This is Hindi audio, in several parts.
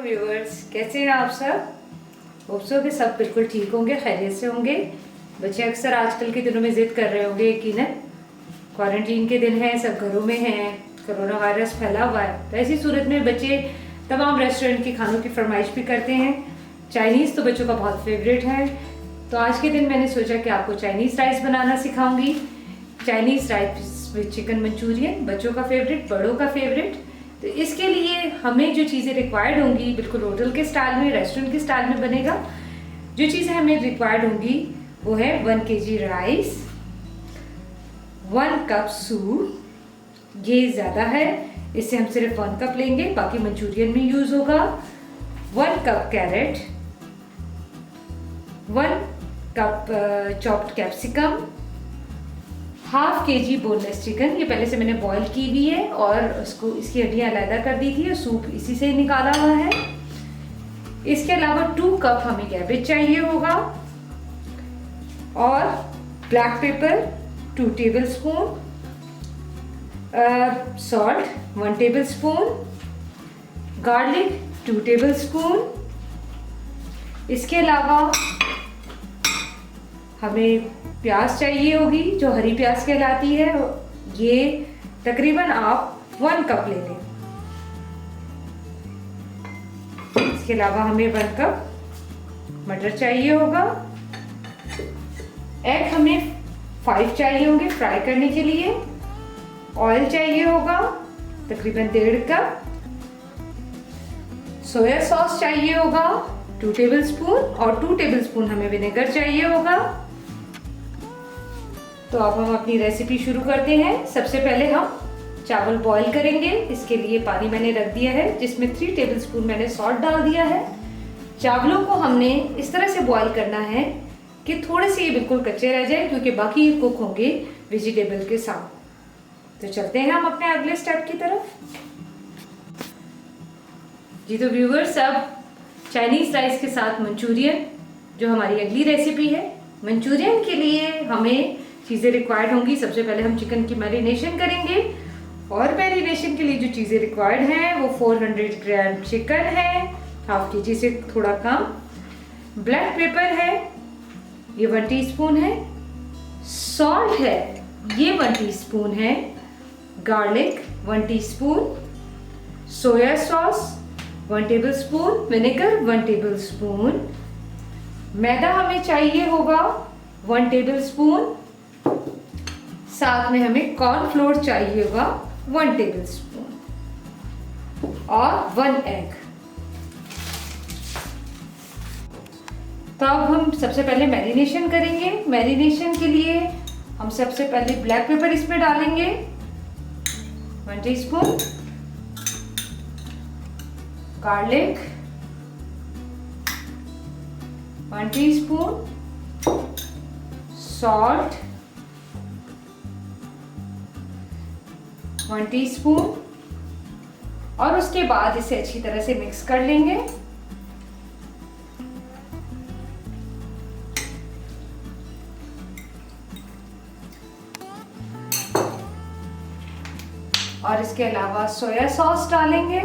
व्यूअर्स, कैसे हैं आप सब। होप सो कि सब बिल्कुल ठीक होंगे, खैरियत से होंगे। बच्चे अक्सर आजकल के दिनों में जिद कर रहे होंगे, यकीनन क्वारंटीन के दिन हैं, सब घरों में हैं, कोरोना वायरस फैला हुआ है। तो ऐसी सूरत में बच्चे तमाम रेस्टोरेंट के खानों की फरमाइश भी करते हैं। चाइनीज़ तो बच्चों का बहुत फेवरेट है। तो आज के दिन मैंने सोचा कि आपको चाइनीज़ राइस बनाना सिखाऊंगी। Chinese rice with chicken Manchurian, बच्चों का फेवरेट, बड़ों का फेवरेट। तो इसके लिए हमें जो चीज़ें रिक्वायर्ड होंगी, बिल्कुल होटल के स्टाइल में, रेस्टोरेंट के स्टाइल में बनेगा। जो चीज़ें हमें रिक्वायर्ड होंगी वो है 1 kg राइस, 1 कप सूप, ये ज़्यादा है, इससे हम सिर्फ 1 कप लेंगे, बाकी मंचूरियन में यूज़ होगा। 1 cup carrot, 1 cup chopped capsicum, ½ kg boneless chicken, ये पहले से मैंने बॉईल की हुई है और उसको इसकी हड्डियाँ अलहदा कर दी थी और सूप इसी से ही निकाला हुआ है। इसके अलावा 2 कप हमें कैबेज चाहिए होगा और black pepper 2 tablespoon, salt 1 tablespoon, garlic 2 tablespoon. इसके अलावा हमें प्याज चाहिए होगी जो हरी प्याज कहलाती है, ये तकरीबन आप 1 कप ले लें। इसके अलावा हमें 1 कप मटर चाहिए होगा। एग हमें 5 चाहिए होंगे फ्राई करने के लिए। ऑयल चाहिए होगा तकरीबन 1.5 कप। सोया सॉस चाहिए होगा 2 टेबलस्पून और 2 टेबलस्पून हमें विनेगर चाहिए होगा। तो अब हम अपनी रेसिपी शुरू करते हैं। सबसे पहले हम चावल बॉईल करेंगे। इसके लिए पानी मैंने रख दिया है जिसमें 3 टेबलस्पून मैंने सॉल्ट डाल दिया है। चावलों को हमने इस तरह से बॉईल करना है कि थोड़े से ये बिल्कुल कच्चे रह जाए, क्योंकि बाकी ये कुक होंगे वेजिटेबल के साथ। तो चलते हैं हम अपने अगले स्टेप की तरफ। जी तो व्यूवर्स, अब चाइनीज़ राइस के साथ मंचूरियन जो हमारी अगली रेसिपी है। मंचूरियन के लिए हमें चीज़ें रिक्वायर्ड होंगी। सबसे पहले हम चिकन की मैरिनेशन करेंगे और मैरिनेशन के लिए जो चीज़ें रिक्वायर्ड हैं वो 400 ग्राम चिकन है, ½ kg से थोड़ा कम। ब्लैक पेपर है, ये 1 टीस्पून है। सॉल्ट है, ये 1 टीस्पून है। Garlic 1 teaspoon. Soya sauce 1 tablespoon. Vinegar 1 tablespoon. मैदा हमें चाहिए होगा 1 टेबलस्पून। साथ में हमें कॉर्नफ्लोर चाहिए होगा 1 टेबलस्पून और 1 एग। तो अब हम सबसे पहले मैरिनेशन करेंगे। मैरिनेशन के लिए हम सबसे पहले ब्लैक पेपर इसमें डालेंगे 1 teaspoon. Garlic 1 teaspoon. Salt 1 teaspoon और उसके बाद इसे अच्छी तरह से मिक्स कर लेंगे। और इसके अलावा सोया सॉस डालेंगे।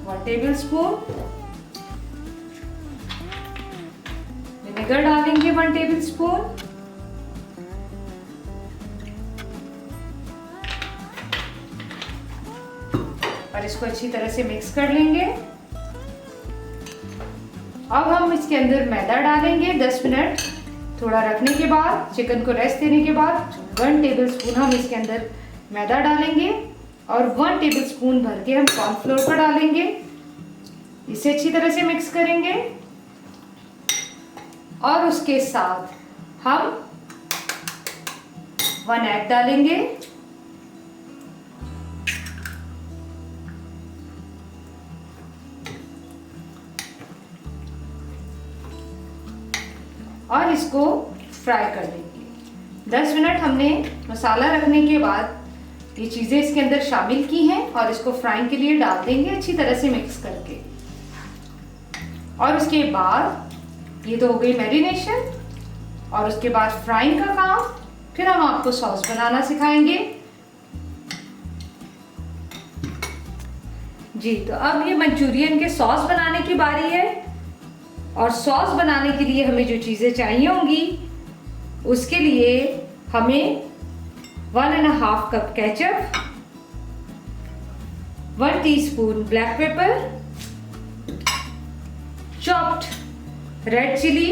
One tablespoon. विनेगर डालेंगे 1 टेबलस्पून। और इसको अच्छी तरह से मिक्स कर लेंगे। अब हम इसके अंदर मैदा डालेंगे 10 मिनट थोड़ा रखने के बाद, चिकन को रेस्ट देने के बाद 1 टेबलस्पून हम इसके अंदर मैदा डालेंगे और 1 टेबलस्पून भर के हम कॉर्नफ्लोर को डालेंगे। इसे अच्छी तरह से मिक्स करेंगे और उसके साथ हम 1 एग डालेंगे। और इसको फ्राई कर देंगे। 10 मिनट हमने मसाला रखने के बाद ये चीज़ें इसके अंदर शामिल की हैं और इसको फ्राइंग के लिए डाल देंगे अच्छी तरह से मिक्स करके। और उसके बाद ये तो हो गई मैरिनेशन और उसके बाद फ्राइंग का काम। फिर हम आपको सॉस बनाना सिखाएंगे। जी, तो अब ये मंचूरियन के सॉस बनाने की बारी है। और सॉस बनाने के लिए हमें जो चीज़ें चाहिए होंगी, उसके लिए हमें 1.5 cup ketchup, 1 teaspoon black pepper, chopped red chilli,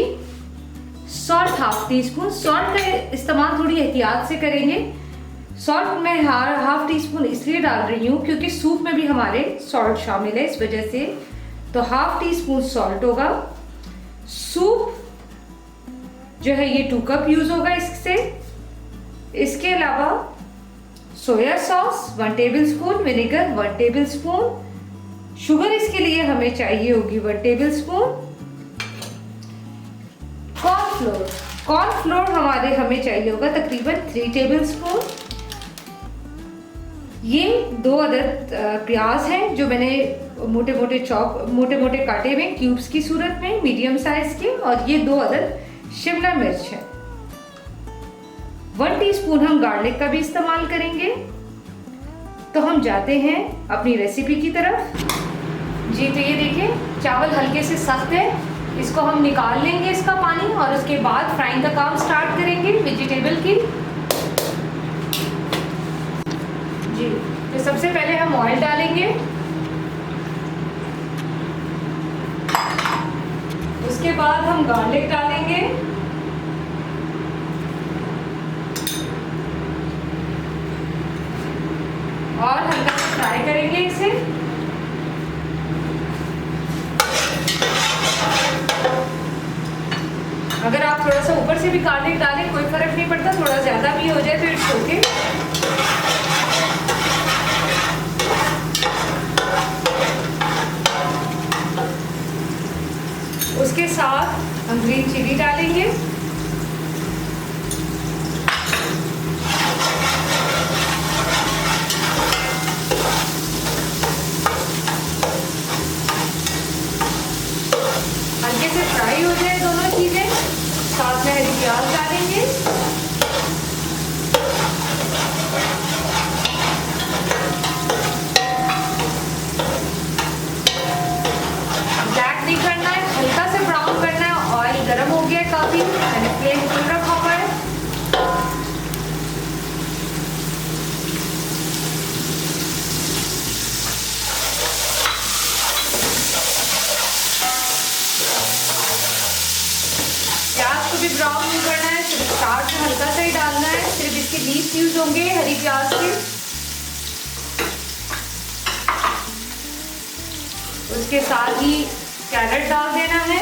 salt 1/2 teaspoon. Salt का इस्तेमाल थोड़ी एहतियात से करेंगे। सॉल्ट मैं 1/2 टीस्पून इसलिए डाल रही हूँ क्योंकि सूप में भी हमारे सॉल्ट शामिल है, इस वजह से। तो 1/2 टीस्पून सॉल्ट होगा। सूप जो है ये 2 कप यूज होगा इससे। इसके अलावा सोया sauce 1 tablespoon, vinegar 1 tablespoon, sugar इसके लिए हमें चाहिए होगी 1 टेबलस्पून। कॉर्नफ्लोर हमें चाहिए होगा तकरीबन 3 टेबलस्पून। ये 2 अदद प्याज हैं जो मैंने मोटे मोटे काटे हुए क्यूब्स की सूरत में, मीडियम साइज के। और ये 2 अदद शिमला मिर्च है। 1 टीस्पून हम गार्लिक का भी इस्तेमाल करेंगे। तो हम जाते हैं अपनी रेसिपी की तरफ। जी, तो ये देखिए चावल हल्के से सख्त है, इसको हम निकाल लेंगे इसका पानी, और उसके बाद फ्राइंग का काम स्टार्ट करेंगे वेजिटेबल की। जी, तो सबसे पहले हम ऑयल डालेंगे, उसके बाद हम गार्लिक डालेंगे, और हल्का सा फ्राई करेंगे इसे। अगर आप थोड़ा सा ऊपर से भी गार्लिक डालें कोई फर्क नहीं पड़ता, थोड़ा ज्यादा भी हो जाए तो इट्स ओके। उसके साथ हम ग्रीन चिली डालेंगे, हल्के से फ्राई हो जाए दोनों चीजें। साथ में हरी प्याज डालेंगे, ब्लैक नहीं करना है, हल्का से ब्राउन करना है। ऑयल गर्म हो गया काफी, मैंने फ्लेम फुल रखा हुआ है। प्याज को भी ब्राउन नहीं करना है, सिर्फ स्टार्च में हल्का सा ही डालना है। सिर्फ इसके लीव्स यूज होंगे हरी प्याज के। उसके साथ ही कैरेट डाल देना है।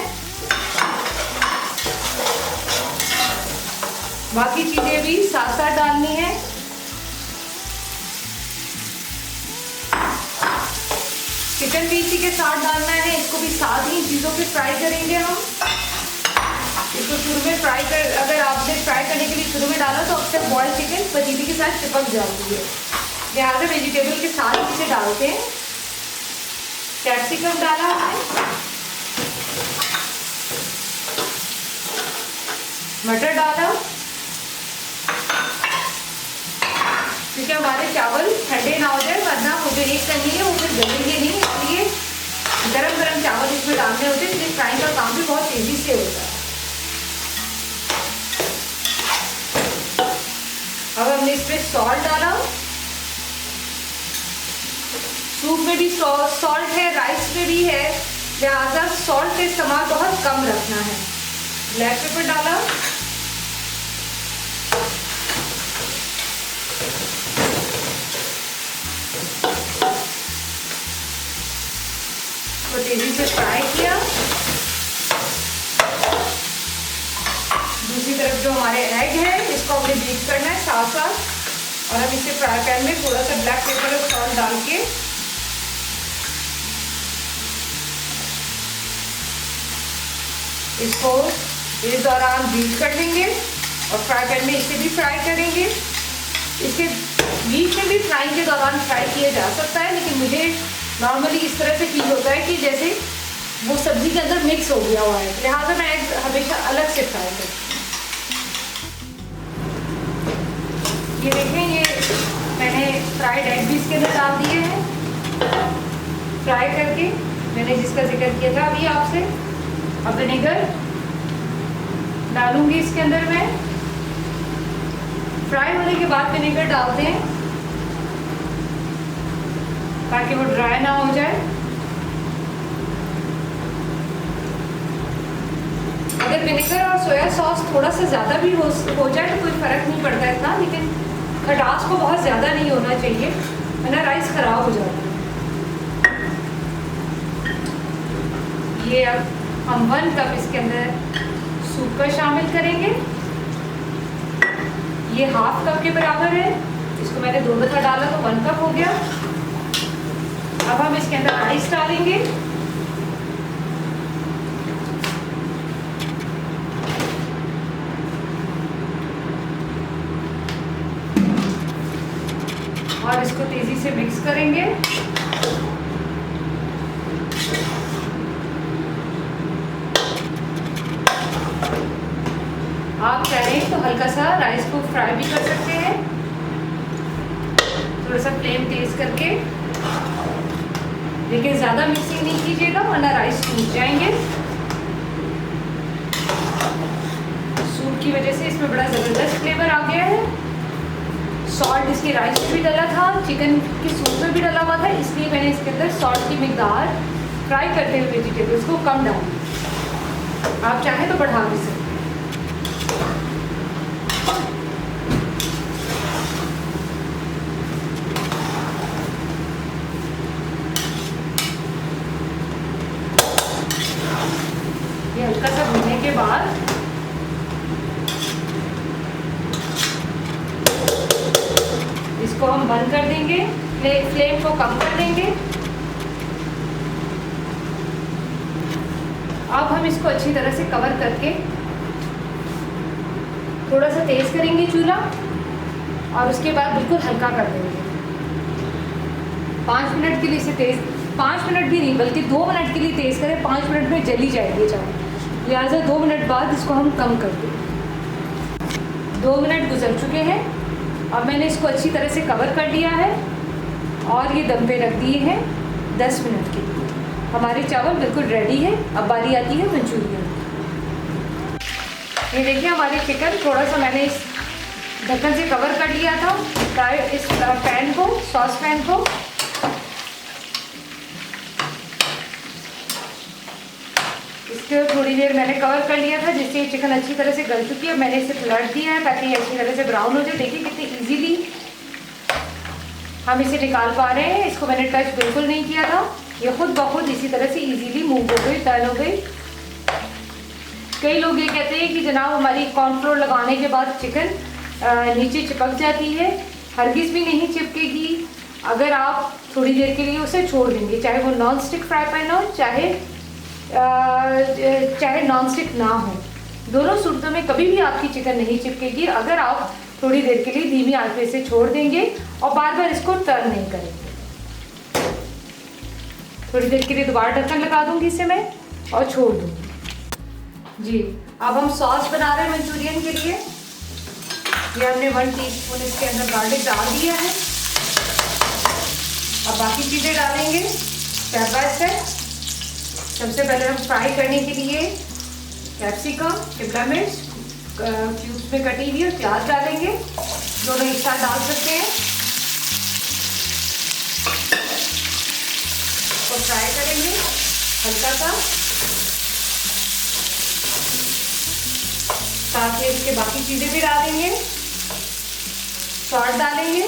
बाकी चीजें भी साथ साथ डालनी है। चिकन भी इसी के साथ डालना है, इसको भी साथ ही चीजों पे फ्राई करेंगे हम। इसको शुरू में अगर आपने फ्राई करने के लिए शुरू में डाला तो अक्सर बॉइल्ड चिकन पतीली के साथ चिपक जाती है, लिहाजा वेजिटेबल के साथ इसे डालते हैं। कैप्सिकम डाला हमने, मटर डाला, क्योंकि हमारे चावल ठंडे ना हो जाए, वरना वो जो एक करनी है वो फिर गलेंगे नहीं, इसलिए गरम गरम चावल इसमें डालने होते हैं, इसलिए फ्राइंग का काम भी बहुत तेजी से होता है। अब हमने इसमें सॉल्ट डाला। सूप में भी सॉल्ट है, राइस में भी है, लिहाजा सॉल्ट का इस्तेमाल बहुत कम रखना है। ब्लैक पेपर डाला, तो तेजी से फ्राई किया। दूसरी तरफ जो हमारे एग है इसको हमने बीट करना है साथ साथ, और हम इसे फ्राई पैन में थोड़ा सा ब्लैक पेपर और सॉल्ट डाल के इसको इस दौरान बीट कर देंगे, और फ्राई पैन में इसे भी फ्राई करेंगे। इसके बीच में भी फ्राई के दौरान फ्राई किया जा सकता है, लेकिन मुझे नॉर्मली इस तरह से फील होता है कि जैसे वो सब्जी के अंदर मिक्स हो गया हुआ है, लिहाजा मैं एग हमेशा अलग से फ्राई करती हूँ। फ्राइड एग भी इसके अंदर डाल दिए हैं फ्राई करके, मैंने जिसका जिक्र किया था अभी आपसे। अब विनेगर डालूंगी इसके अंदर मैं। फ्राई होने के बाद विनेगर डालते हैं ताकि वो ड्राई ना हो जाए। अगर विनेगर और सोया सॉस थोड़ा सा ज़्यादा भी हो जाए तो कोई फ़र्क नहीं पड़ता इतना, लेकिन खटास को बहुत ज़्यादा नहीं होना चाहिए वरना राइस ख़राब हो जाता है। ये अब हम 1 कप इसके अंदर सूप का शामिल करेंगे। ये ½ कप के बराबर है, इसको मैंने 2 दफ़ा डाला तो 1 कप हो गया। अब हम इसके अंदर राइस डालेंगे। और इसको तेजी से मिक्स करेंगे। आप चाहें तो हल्का सा राइस को फ्राई भी कर सकते हैं, थोड़ा सा फ्लेम तेज करके, लेकिन ज़्यादा मिक्सिंग नहीं कीजिएगा वरना राइस टूट जाएंगे। सूप की वजह से इसमें बड़ा ज़बरदस्त फ्लेवर आ गया है। सॉल्ट इसके राइस में भी डला था, चिकन के सूप में भी डला हुआ था, इसलिए मैंने इसके अंदर सॉल्ट की मिकदार फ्राई करते हुए वेजिटेबल्स को कम डाली। आप चाहें तो बढ़ा भी सकते हैं। ये हल्का सा भूनने के बाद इसको हम बंद कर देंगे, फ्लेम को कम कर देंगे। अब हम इसको अच्छी तरह से कवर करके थोड़ा सा तेज करेंगे चूल्हा और उसके बाद बिल्कुल हल्का कर देंगे। 5 मिनट के लिए इसे तेज, 5 मिनट भी नहीं बल्कि 2 मिनट के लिए तेज करें, 5 मिनट में जली जाएगी चावल, लिहाजा 2 मिनट बाद इसको हम कम कर दें। 2 मिनट गुजर चुके हैं। अब मैंने इसको अच्छी तरह से कवर कर लिया है और ये दम पे रख दिए हैं 10 मिनट के लिए। हमारे चावल बिल्कुल रेडी है। अब बारी आती है मंचूरियन। ये देखिए हमारे चिकन, थोड़ा सा मैंने इस ढक्कन से कवर कर लिया था इस पैन को, सॉस पैन को। इसको थोड़ी देर मैंने कवर कर लिया था जिससे चिकन अच्छी तरह से गल चुकी है। मैंने इसे पलट दिया है ताकि ये अच्छी तरह से ब्राउन हो जाए। देखिए कितनी इजीली हम इसे निकाल पा रहे हैं। इसको मैंने टच बिल्कुल नहीं किया था, ये खुद ब खुद इसी तरह से इजीली मूव हो गई, टर्न हो गई। कई लोग ये कहते हैं कि जनाब हमारी कॉर्नफ्लोर लगाने के बाद चिकन नीचे चिपक जाती है। हरगिज़ भी नहीं चिपकेगी अगर आप थोड़ी देर के लिए उसे छोड़ देंगे, चाहे वो नॉन स्टिक फ्राई पैन हो चाहे नॉन स्टिक ना हो। दोनों सूरतों में कभी भी आपकी चिकन नहीं चिपकेगी अगर आप थोड़ी देर के लिए धीमी आंच पे इसे छोड़ देंगे और बार बार इसको टर्न नहीं करेंगे। थोड़ी देर के लिए दोबारा ढक्कन लगा दूंगी इसे मैं और छोड़ दूंगी। जी, अब हम सॉस बना रहे हैं मंचूरियन के लिए। ये हमने 1 टीस्पून इसके अंदर गार्लिक डाल दिया है। अब बाकी चीज़ें डालेंगे स्टेप बाय स्टेप। सबसे पहले हम फ्राई करने के लिए कैप्सिकम, शिमला मिर्च क्यूब्स में कटी हुई और प्याज डालेंगे। दोनों एक साथ डाल सकते हैं। तो फ्राई करेंगे हल्का सा, साथ में इसके बाकी चीज़ें भी डालेंगे। सॉल्ट डालेंगे,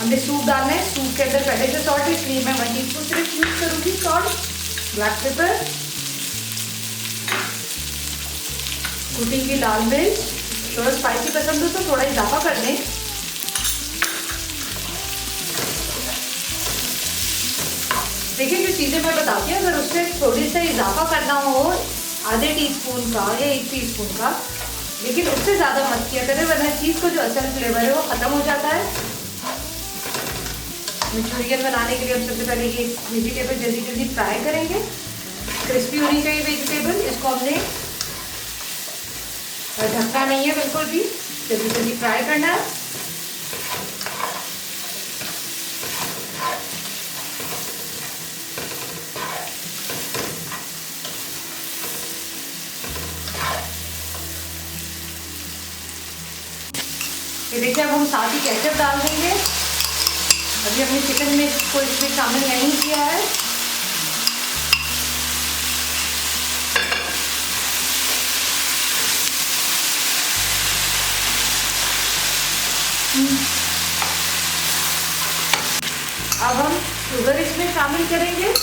हमने सूप डालना है। सूप के अंदर पहले से सॉल्ट है इसलिए मैं 1 टीस्पून सिर्फ यूज करूँगी सॉल्ट। ब्लैक पेपर, कुटी की लाल मिर्च, थोड़ा स्पाइसी पसंद हो तो थोड़ा इजाफा कर दें। देखिए जो चीज़ें मैं बताती हूँ अगर उससे थोड़ी सा इजाफा करना हो आधे टीस्पून का या 1 टीस्पून का, लेकिन उससे ज़्यादा मत किया करें वरना चीज़ को जो असल फ्लेवर है वो ख़त्म हो जाता है। मंचूरियन बनाने के लिए हम सबसे पहले ये वेजिटेबल जल्दी जल्दी फ्राई करेंगे। क्रिस्पी होनी चाहिए वेजिटेबल। इसको हमने ढकना नहीं है बिल्कुल भी, जल्दी जल्दी फ्राई करना है। ये देखिए अब हम साथ ही केचप डाल देंगे। अभी हमने चिकन में को इसमें शामिल नहीं किया है। अब हम शुगर इसमें शामिल करेंगे।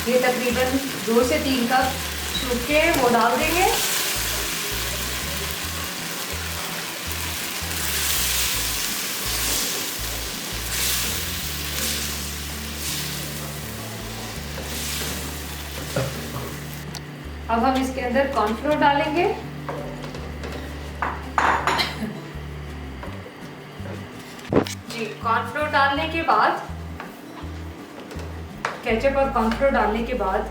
ये तकरीबन 2 से 3 कप सूखे वो डाल देंगे। अब हम इसके अंदर कॉर्नफ्लोर डालेंगे। जी, कॉर्नफ्लोर डालने के बाद, केचप और कॉर्नफ्लोर डालने के बाद,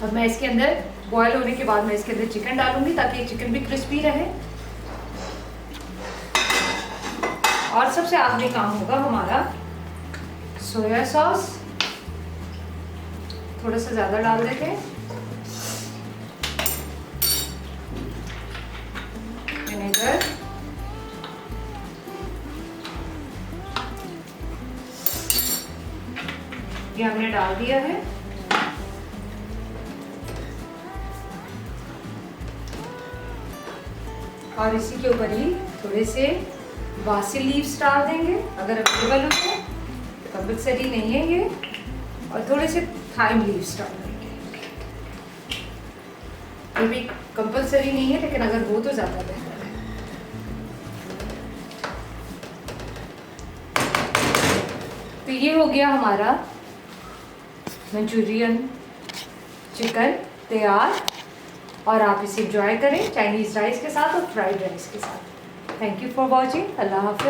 अब मैं इसके अंदर बॉयल होने के बाद मैं इसके अंदर चिकन डालूंगी ताकि चिकन भी क्रिस्पी रहे। और सबसे आखिरी काम होगा हमारा सोया सॉस। थोड़ा सा ज़्यादा डाल देते हैं। विनेगर, ये हमने डाल दिया है। और इसी के ऊपर ही थोड़े से बासिल लीव्स डाल देंगे अगर अवेलेबल हो तो, कंपल्सरी नहीं है ये। और थोड़े से थाइम लीव्स डाल देंगे, ये भी कंपल्सरी नहीं है लेकिन अगर हो तो ज़्यादा बेहतर है। तो ये हो गया हमारा मंचूरियन चिकन तैयार। और आप इसे एंजॉय करें चाइनीज़ राइस के साथ और फ्राइड राइस के साथ। Thank you for watching. अल्लाह हाफ़िज़।